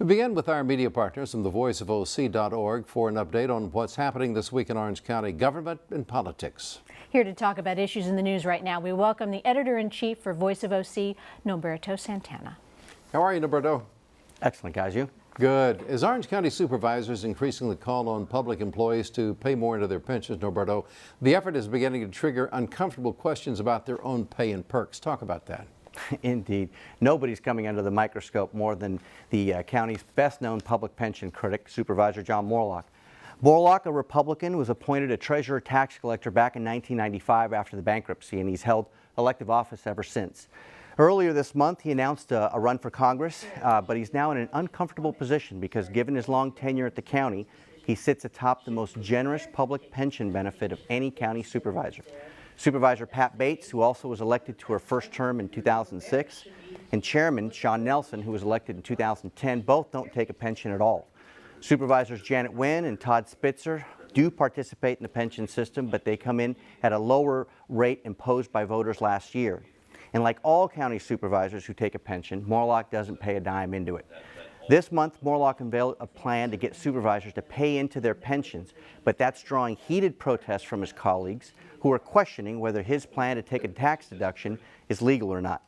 We begin with our media partners and thevoiceofoc.org for an update on what's happening this week in Orange County government and politics. Here to talk about issues in the news right now, we welcome the editor-in-chief for Voice of OC, Norberto Santana. How are you, Norberto? Excellent, guys. You? Good. As Orange County supervisors increasingly call on public employees to pay more into their pensions, Norberto, the effort is beginning to trigger uncomfortable questions about their own pay and perks. Talk about that. Indeed. Nobody's coming under the microscope more than the county's best-known public pension critic, Supervisor John Moorlach. Moorlach, a Republican, was appointed a treasurer tax collector back in 1995 after the bankruptcy, and he's held elective office ever since. Earlier this month, he announced a run for Congress, but he's now in an uncomfortable position because given his long tenure at the county, he sits atop the most generous public pension benefit of any county supervisor. Supervisor Pat Bates, who also was elected to her first term in 2006, and Chairman Sean Nelson, who was elected in 2010, both don't take a pension at all. Supervisors Janet Wynn and Todd Spitzer do participate in the pension system, but they come in at a lower rate imposed by voters last year. And like all county supervisors who take a pension, Moorlach doesn't pay a dime into it. This month, Moorlach unveiled a plan to get supervisors to pay into their pensions, but that's drawing heated protests from his colleagues who are questioning whether his plan to take a tax deduction is legal or not.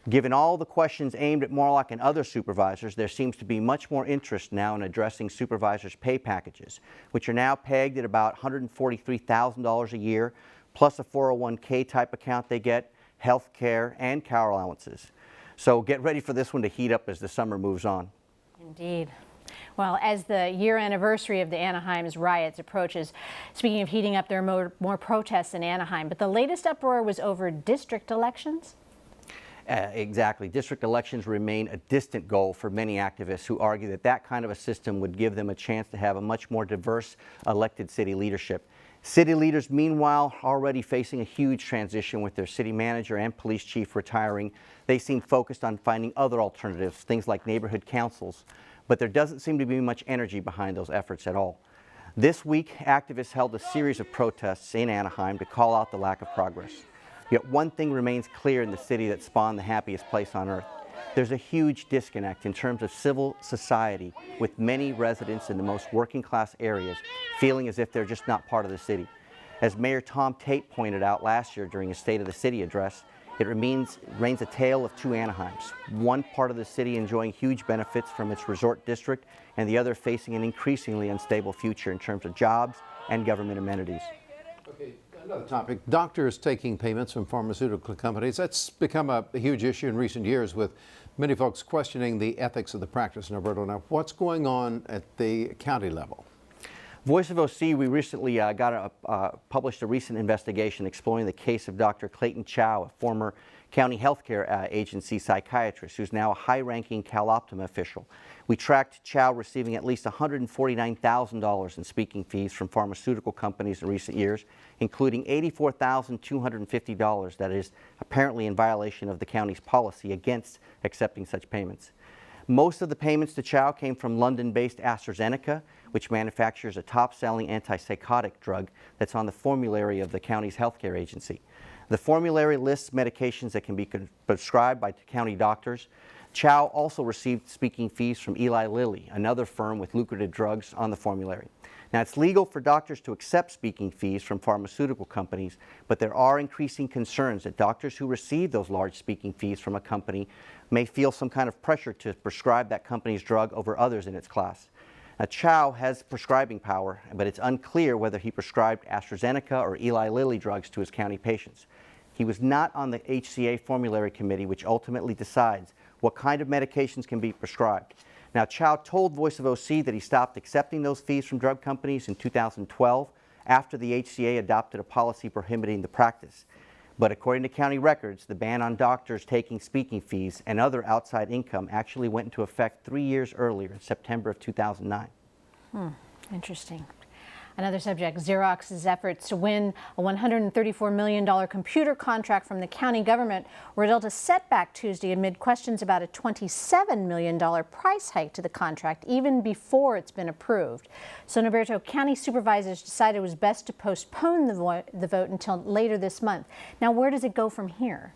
Given all the questions aimed at Moorlach and other supervisors, there seems to be much more interest now in addressing supervisors' pay packages, which are now pegged at about $143,000 a year, plus a 401k type account they get, health care, and car allowances. So get ready for this one to heat up as the summer moves on. Indeed. Well, as the year anniversary of the Anaheim's riots approaches, speaking of heating up, there are more protests in Anaheim, but the latest uproar was over district elections? Exactly. District elections remain a distant goal for many activists who argue that that kind of a system would give them a chance to have a much more diverse elected city leadership. City leaders, meanwhile, already facing a huge transition with their city manager and police chief retiring. They seem focused on finding other alternatives, things like neighborhood councils. But there doesn't seem to be much energy behind those efforts at all. This week, activists held a series of protests in Anaheim to call out the lack of progress. Yet one thing remains clear in the city that spawned the happiest place on earth. There's a huge disconnect in terms of civil society, with many residents in the most working class areas feeling as if they're just not part of the city. As Mayor Tom Tate pointed out last year during his State of the City address, it remains a tale of two Anaheims, one part of the city enjoying huge benefits from its resort district and the other facing an increasingly unstable future in terms of jobs and government amenities. Okay, another topic, doctors taking payments from pharmaceutical companies. That's become a huge issue in recent years with many folks questioning the ethics of the practice. Norberto, now what's going on at the county level? Voice of OC, we recently published a recent investigation exploring the case of Dr. Clayton Chow, a former county healthcare agency psychiatrist who's now a high-ranking Cal Optima official. We tracked Chow receiving at least $149,000 in speaking fees from pharmaceutical companies in recent years, including $84,250 that is apparently in violation of the county's policy against accepting such payments. Most of the payments to Chow came from London-based AstraZeneca, which manufactures a top-selling antipsychotic drug that's on the formulary of the county's healthcare agency. The formulary lists medications that can be prescribed by county doctors. Chow also received speaking fees from Eli Lilly, another firm with lucrative drugs on the formulary. Now, it's legal for doctors to accept speaking fees from pharmaceutical companies, but there are increasing concerns that doctors who receive those large speaking fees from a company may feel some kind of pressure to prescribe that company's drug over others in its class. Now, Chow has prescribing power, but it's unclear whether he prescribed AstraZeneca or Eli Lilly drugs to his county patients. He was not on the HCA formulary committee, which ultimately decides what kind of medications can be prescribed. Now, Chow told Voice of OC that he stopped accepting those fees from drug companies in 2012 after the HCA adopted a policy prohibiting the practice. But according to county records, the ban on doctors taking speaking fees and other outside income actually went into effect 3 years earlier, in September of 2009. Interesting. Another subject, Xerox's efforts to win a $134 million computer contract from the county government were dealt a setback Tuesday amid questions about a $27 million price hike to the contract even before it's been approved. So, Norberto, county supervisors decided it was best to postpone the vote until later this month. Now, where does it go from here?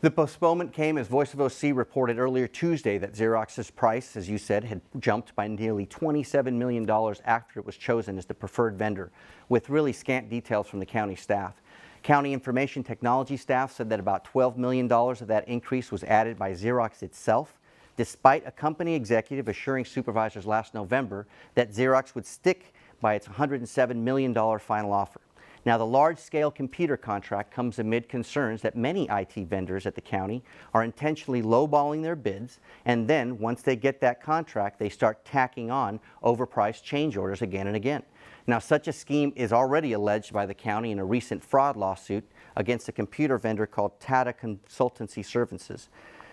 The postponement came as Voice of OC reported earlier Tuesday that Xerox's price, as you said, had jumped by nearly $27 million after it was chosen as the preferred vendor, with really scant details from the county staff. County information technology staff said that about $12 million of that increase was added by Xerox itself, despite a company executive assuring supervisors last November that Xerox would stick by its $107 million final offer. Now, the large-scale computer contract comes amid concerns that many IT vendors at the county are intentionally lowballing their bids, and then, once they get that contract, they start tacking on overpriced change orders again and again. Now, such a scheme is already alleged by the county in a recent fraud lawsuit against a computer vendor called Tata Consultancy Services.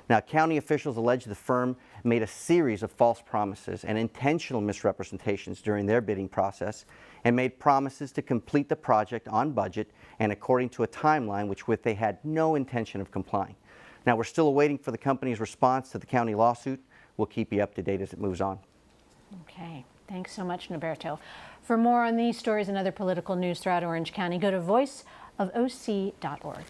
Now, county officials allege the firm made a series of false promises and intentional misrepresentations during their bidding process and made promises to complete the project on budget and according to a timeline with they had no intention of complying. Now, we're still awaiting for the company's response to the county lawsuit. We'll keep you up to date as it moves on. Okay, thanks so much, Norberto. For more on these stories and other political news throughout Orange County, go to voiceofoc.org.